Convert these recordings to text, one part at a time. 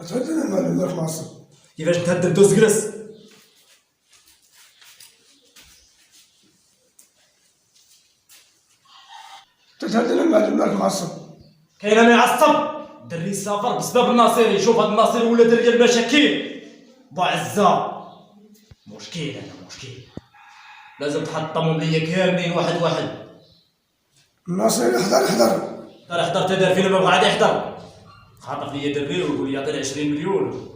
تهدد المال ولا معصب؟ كيفاش تهدد دوز جلس؟ تتهدد المال ولا معصب؟ كاين ما يعصب دري سافر بسبب الناصري. شوف هاد الناصري ولا دري ديال المشاكل بعزة مشكل. انا مشكل لازم تحطمهم ليا كاملين واحد واحد. الناصري احذر احذر. ترى حضر تدار فينا ما بغى عاد يحضر. خاطف ليا دري ويقول لي يعطيني 20 مليون.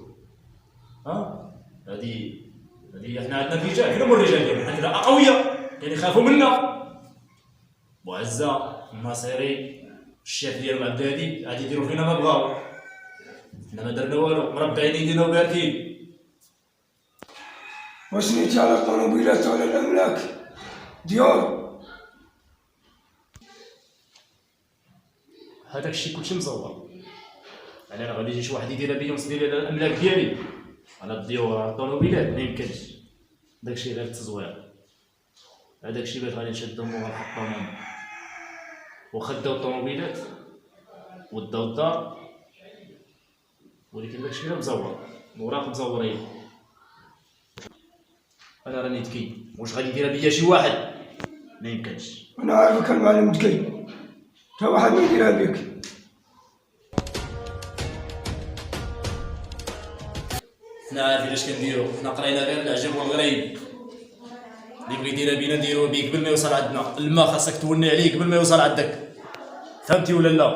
ها هذه احنا عندنا الرجال فينهم الرجال ديالنا، حنا كذا اقوياء كاين يخافوا منا. بعزة الناصري الشيخ ديال معبادي غادي يديروا فينا ما بغاو. حنا ما درنا والو، مربعين يدينا وباركين. واش نيتي على الطوموبيلات ولا الاملاك ديور؟ هذاك الشيء كلشي مزور. انا غادي يجي شي واحد يدير بيا ويصدي لي الاملاك ديالي على الديور على الطوموبيلات، ما يمكنش. داكشي غير التزوير. هذاك الشيء باش غادي نشدهم ونحطهم وخداو الطوموبيلات وداو الدار، ولكن داكشي غير مزور، وراق مزورين. انا راني ذكي، واش غادي يدير بيا شي واحد؟ ما يمكنش. انا عارفك المعلم ذكي، تا واحد ما يديرها بك. حنا عارفين اش كنديرو، حنا قرينا غير العجب والغريب. اللي بغى يديرها بينا نديروه بيه قبل ما يوصل عندنا. الماء خاصك تولي عليه قبل ما يوصل عندك، فهمتي ولا لا؟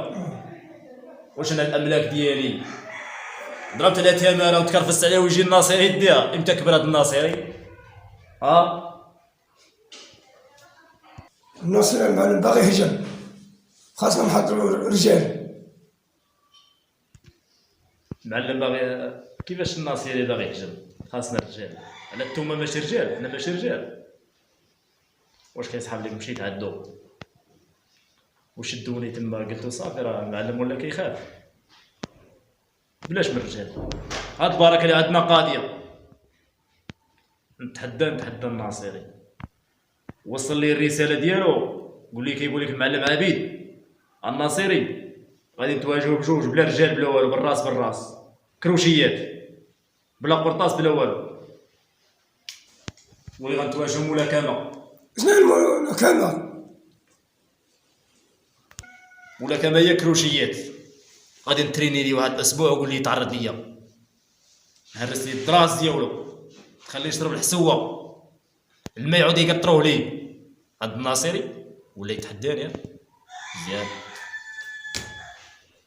واش انا الاملاك ديالي ضربت عليها تماره وتكرفست عليها ويجي الناصري يديها؟ امتى كبر هاد الناصري؟ ها؟ الناصري المعلم باغي يهجم، خاصنا نحضروا رجال. المعلم باغي كيفاش الناصري باغي يهجم؟ خاصنا رجال. على نتوما ماشي رجال، حنا ماشي رجال. واش كيصحاب لك مشيت عندو وشدوني تما قلتو صافي راه المعلم ولا كيخاف؟ بلاش من الرجال. هاد البركه اللي عندنا قاضيه. نتحدى الناصري. وصل لي الرساله ديالو، كيقول لك المعلم عبيد الناصري غادي نتواجهوا بجوج بلا رجال بلا والو، بالراس بالراس، كروشيات بلا قرطاس بلا والو، ولي غنتواجهوا ملاكمه. شنو الملاكمة؟ ملاكمه هي كروشيات. غادي نتريني لي واحد الاسبوع وقول لي تعرض ليا، نهرس لي الدراس ديالو، تخليه يشرب الحسوه، الماء يعود يقطروه ليه. هاد الناصري ولا يتحداني مزيان.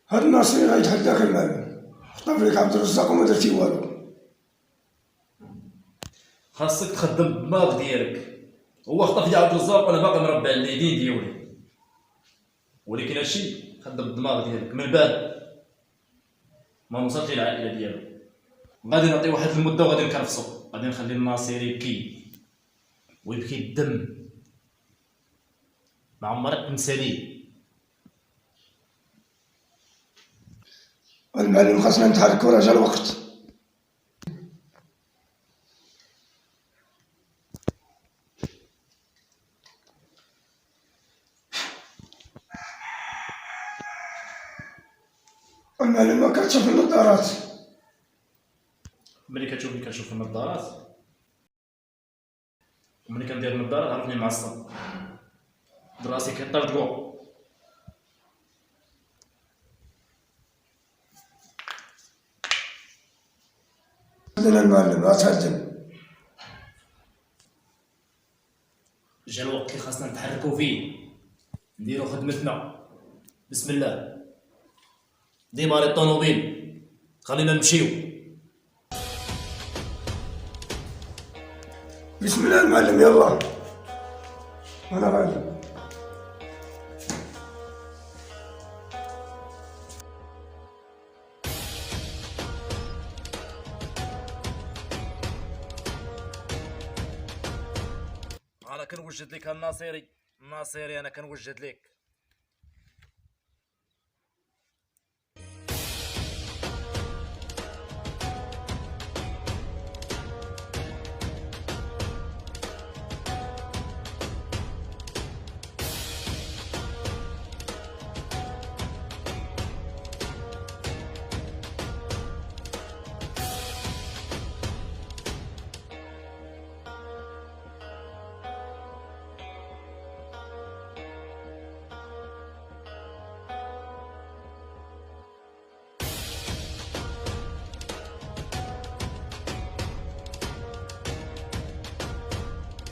هاد الناصري غيتحداك المعلم، خطف لك عبد الرزاق وما درتي والو. خاصك تخدم الدماغ ديالك. هو خطف لي عبد الرزاق وانا باقي مربع اليدين ديالي، ولكن هادشي خدم الدماغ ديالك. من بعد ما وصلت للعائله ديالو غادي نعطي واحد المده وغادي نكرفصو. غادي نخلي الناصري يبكي ويبكي الدم، ما عمرك تنسى ليه. المعلم خاصنا نتحركوا راه جا الوقت. المعلم ما كتشوف النظارات. ملي كتشوفني كنشوف النظارات، وملي كندير النظارات عرفني معصب، دراسي كيطرطقو. عندنا المعلم غتهجم. جا الوقت اللي خاصنا نتحركو فيه، نديرو خدمتنا. بسم الله، ديماري الطوموبيل، خلينا نمشيو. بسم الله المعلم يلا. انا غالي. انا كنوجد لك الناصري، انا كنوجد لك.